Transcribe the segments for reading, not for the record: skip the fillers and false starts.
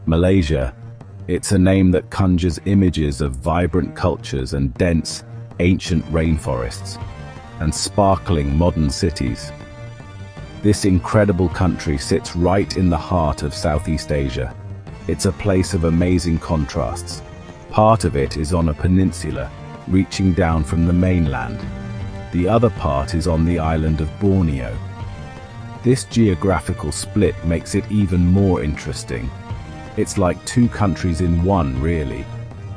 Malaysia. It's a name that conjures images of vibrant cultures and dense, ancient rainforests, and sparkling modern cities. This incredible country sits right in the heart of Southeast Asia. It's a place of amazing contrasts. Part of it is on a peninsula, reaching down from the mainland. The other part is on the island of Borneo. This geographical split makes it even more interesting. It's like two countries in one, really.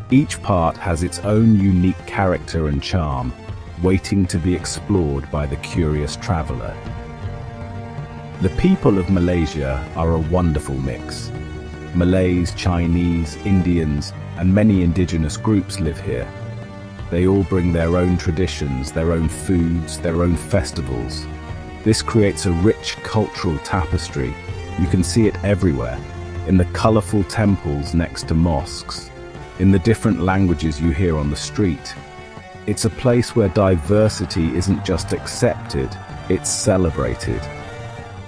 Each part has its own unique character and charm, waiting to be explored by the curious traveler. The people of Malaysia are a wonderful mix. Malays, Chinese, Indians, and many indigenous groups live here. They all bring their own traditions, their own foods, their own festivals. This creates a rich cultural tapestry. You can see it everywhere, in the colorful temples next to mosques, in the different languages you hear on the street. It's a place where diversity isn't just accepted, it's celebrated.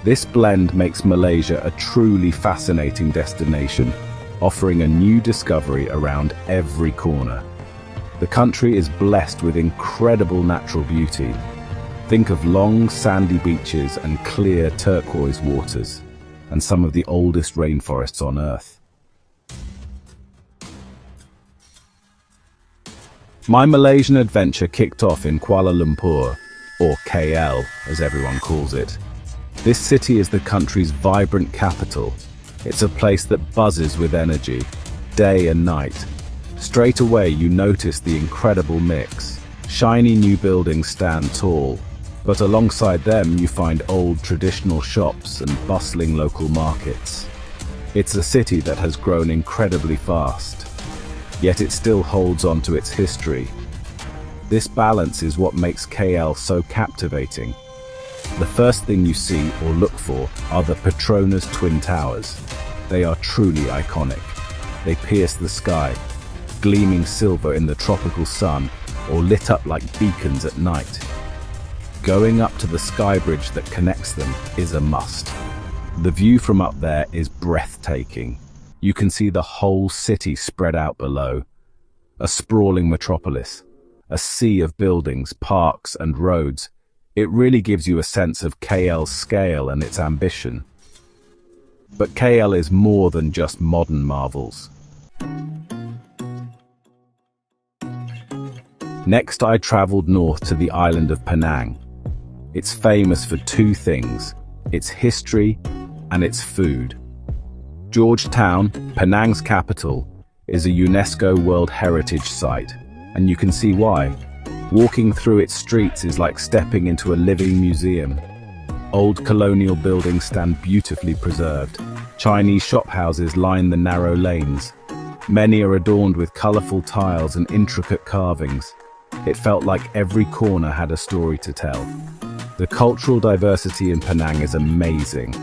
This blend makes Malaysia a truly fascinating destination, offering a new discovery around every corner. The country is blessed with incredible natural beauty. Think of long, sandy beaches and clear turquoise waters, and some of the oldest rainforests on Earth. My Malaysian adventure kicked off in Kuala Lumpur, or KL, as everyone calls it. This city is the country's vibrant capital. It's a place that buzzes with energy, day and night. Straight away you notice the incredible mix. Shiny new buildings stand tall, but alongside them you find old traditional shops and bustling local markets. It's a city that has grown incredibly fast, yet it still holds on to its history. This balance is what makes KL so captivating. The first thing you see or look for are the Petronas Twin Towers. They are truly iconic. They pierce the sky, gleaming silver in the tropical sun or lit up like beacons at night. Going up to the sky bridge that connects them is a must. The view from up there is breathtaking. You can see the whole city spread out below. A sprawling metropolis, a sea of buildings, parks and roads. It really gives you a sense of KL's scale and its ambition. But KL is more than just modern marvels. Next, I traveled north to the island of Penang. It's famous for two things: its history and its food. Georgetown, Penang's capital, is a UNESCO World Heritage Site, and you can see why. Walking through its streets is like stepping into a living museum. Old colonial buildings stand beautifully preserved. Chinese shophouses line the narrow lanes. Many are adorned with colorful tiles and intricate carvings. It felt like every corner had a story to tell. The cultural diversity in Penang is amazing.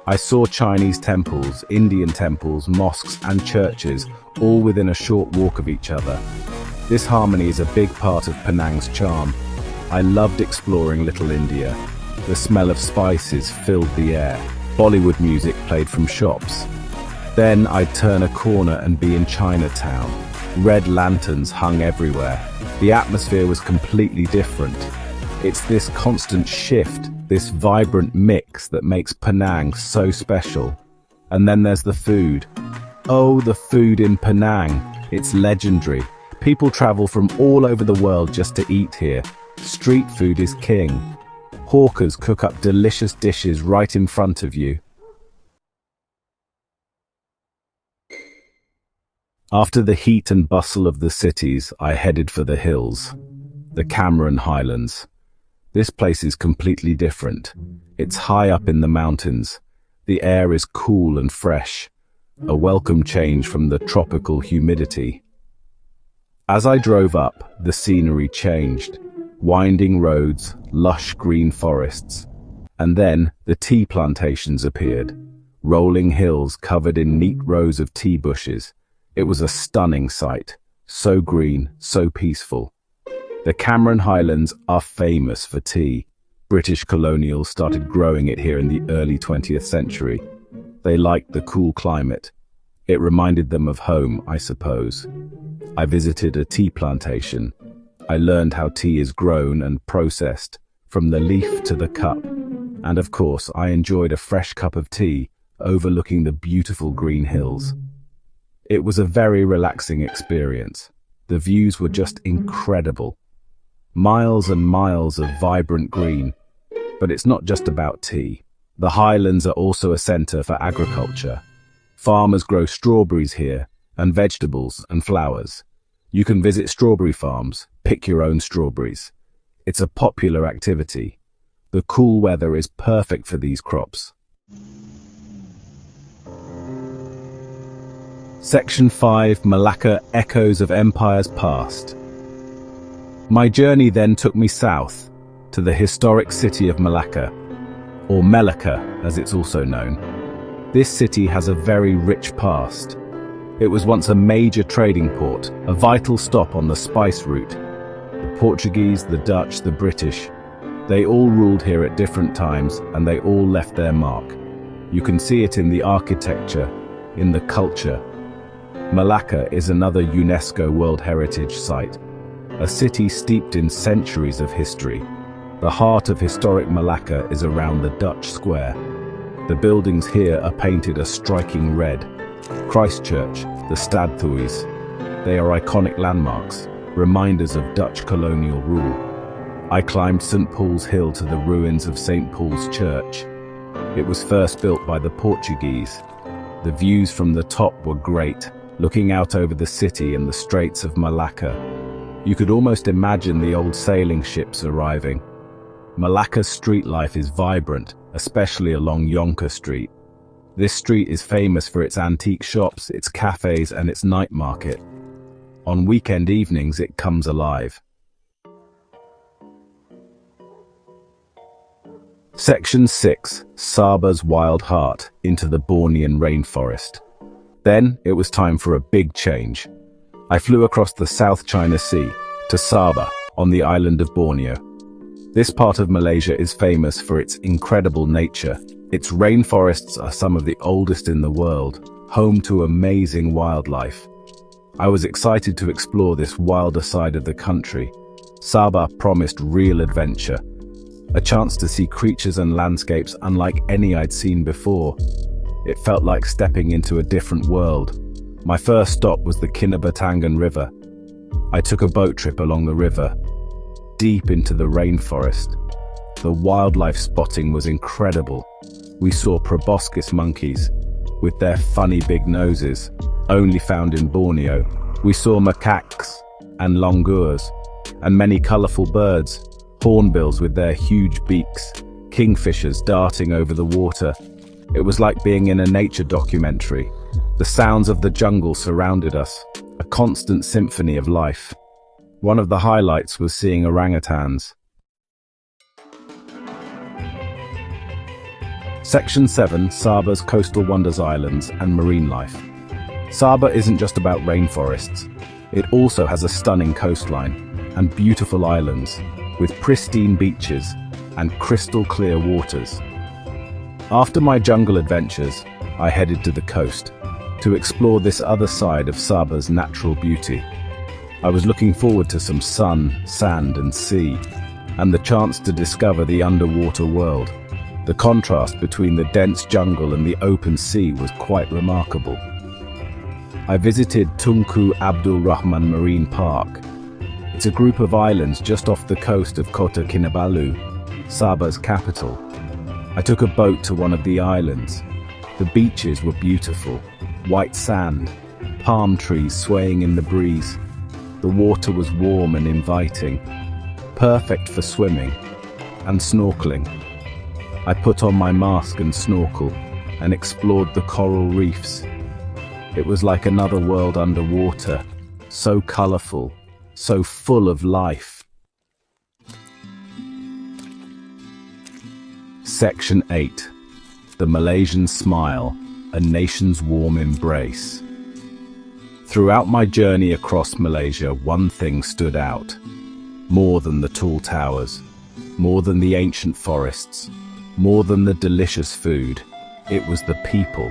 I saw Chinese temples, Indian temples, mosques and churches, all within a short walk of each other. This harmony is a big part of Penang's charm. I loved exploring Little India. The smell of spices filled the air. Bollywood music played from shops. Then I'd turn a corner and be in Chinatown. Red lanterns hung everywhere. The atmosphere was completely different. It's this constant shift, this vibrant mix that makes Penang so special. And then there's the food. Oh, the food in Penang. It's legendary. People travel from all over the world just to eat here. Street food is king. Hawkers cook up delicious dishes right in front of you. After the heat and bustle of the cities, I headed for the hills, the Cameron Highlands. This place is completely different. It's high up in the mountains. The air is cool and fresh, a welcome change from the tropical humidity. As I drove up, the scenery changed. Winding roads, lush green forests, and then the tea plantations appeared. Rolling hills covered in neat rows of tea bushes. It was a stunning sight, so green, so peaceful. The Cameron Highlands are famous for tea. British colonials started growing it here in the early 20th century. They liked the cool climate. It reminded them of home, I suppose. I visited a tea plantation. I learned how tea is grown and processed, from the leaf to the cup. And of course, I enjoyed a fresh cup of tea overlooking the beautiful green hills. It was a very relaxing experience. The views were just incredible. Miles and miles of vibrant green. But it's not just about tea. The highlands are also a center for agriculture. Farmers grow strawberries here, and vegetables and flowers. You can visit strawberry farms, pick your own strawberries. It's a popular activity. The cool weather is perfect for these crops. Section 5, Malacca, Echoes of Empires Past. My journey then took me south, to the historic city of Malacca, or Melaka as it's also known. This city has a very rich past. It was once a major trading port, a vital stop on the spice route. The Portuguese, the Dutch, the British, they all ruled here at different times and they all left their mark. You can see it in the architecture, in the culture. Malacca is another UNESCO World Heritage Site, a city steeped in centuries of history. The heart of historic Malacca is around the Dutch Square. The buildings here are painted a striking red. Christchurch, the Stadhuis, they are iconic landmarks, reminders of Dutch colonial rule. I climbed St. Paul's Hill to the ruins of St. Paul's Church. It was first built by the Portuguese. The views from the top were great, looking out over the city and the Straits of Malacca. You could almost imagine the old sailing ships arriving. Malacca's street life is vibrant, especially along Yonka Street. This street is famous for its antique shops, its cafes, and its night market. On weekend evenings, it comes alive. Section 6, Sabah's Wild Heart, into the Bornean rainforest. Then, it was time for a big change. I flew across the South China Sea, to Sabah, on the island of Borneo. This part of Malaysia is famous for its incredible nature. Its rainforests are some of the oldest in the world, home to amazing wildlife. I was excited to explore this wilder side of the country. Sabah promised real adventure, a chance to see creatures and landscapes unlike any I'd seen before. It felt like stepping into a different world. My first stop was the Kinabatangan River. I took a boat trip along the river, deep into the rainforest. The wildlife spotting was incredible. We saw proboscis monkeys, with their funny big noses, only found in Borneo. We saw macaques and langurs, and many colorful birds, hornbills with their huge beaks, kingfishers darting over the water. It was like being in a nature documentary. The sounds of the jungle surrounded us, a constant symphony of life. One of the highlights was seeing orangutans. Section 7, Sabah's Coastal Wonders Islands and Marine Life. Sabah isn't just about rainforests. It also has a stunning coastline and beautiful islands, with pristine beaches and crystal clear waters. After my jungle adventures, I headed to the coast to explore this other side of Sabah's natural beauty. I was looking forward to some sun, sand, and sea, and the chance to discover the underwater world. The contrast between the dense jungle and the open sea was quite remarkable. I visited Tunku Abdul Rahman Marine Park. It's a group of islands just off the coast of Kota Kinabalu, Sabah's capital. I took a boat to one of the islands. The beaches were beautiful, white sand, palm trees swaying in the breeze. The water was warm and inviting, perfect for swimming and snorkeling. I put on my mask and snorkel and explored the coral reefs. It was like another world underwater, so colorful, so full of life. Section 8, The Malaysian Smile, a Nation's Warm Embrace. Throughout my journey across Malaysia, one thing stood out. More than the tall towers, more than the ancient forests, more than the delicious food, it was the people.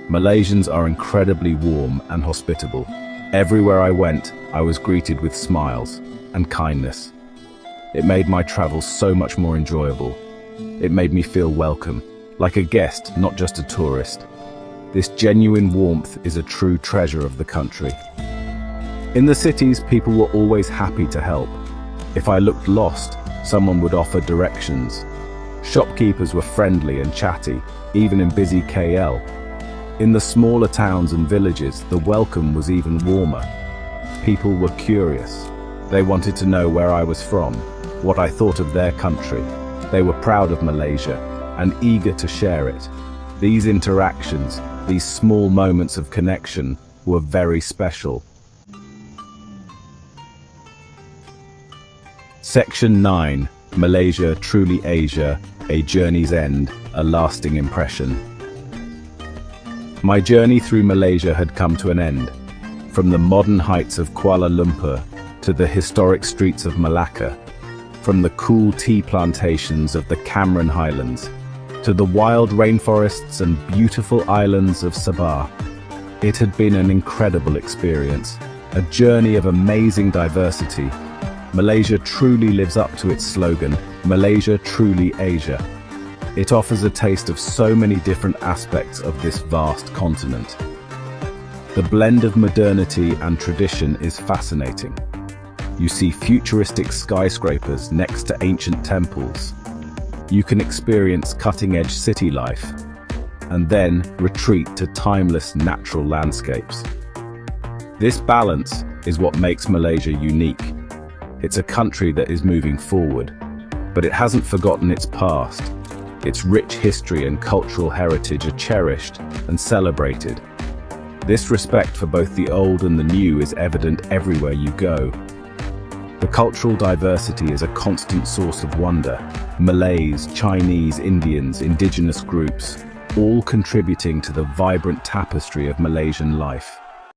Malaysians are incredibly warm and hospitable. Everywhere I went, I was greeted with smiles and kindness. It made my travels so much more enjoyable. It made me feel welcome, like a guest, not just a tourist. This genuine warmth is a true treasure of the country. In the cities, people were always happy to help. If I looked lost, someone would offer directions. Shopkeepers were friendly and chatty, even in busy KL. In the smaller towns and villages, the welcome was even warmer. People were curious. They wanted to know where I was from, what I thought of their country. They were proud of Malaysia and eager to share it. These interactions, these small moments of connection, were very special. Section 9. Malaysia, Truly Asia, A Journey's End, A Lasting Impression. My journey through Malaysia had come to an end. From the modern heights of Kuala Lumpur to the historic streets of Malacca, from the cool tea plantations of the Cameron Highlands to the wild rainforests and beautiful islands of Sabah. It had been an incredible experience, a journey of amazing diversity. Malaysia truly lives up to its slogan, Malaysia, Truly Asia. It offers a taste of so many different aspects of this vast continent. The blend of modernity and tradition is fascinating. You see futuristic skyscrapers next to ancient temples. You can experience cutting-edge city life, and then retreat to timeless natural landscapes. This balance is what makes Malaysia unique. It's a country that is moving forward, but it hasn't forgotten its past. Its rich history and cultural heritage are cherished and celebrated. This respect for both the old and the new is evident everywhere you go. The cultural diversity is a constant source of wonder. Malays, Chinese, Indians, indigenous groups, all contributing to the vibrant tapestry of Malaysian life.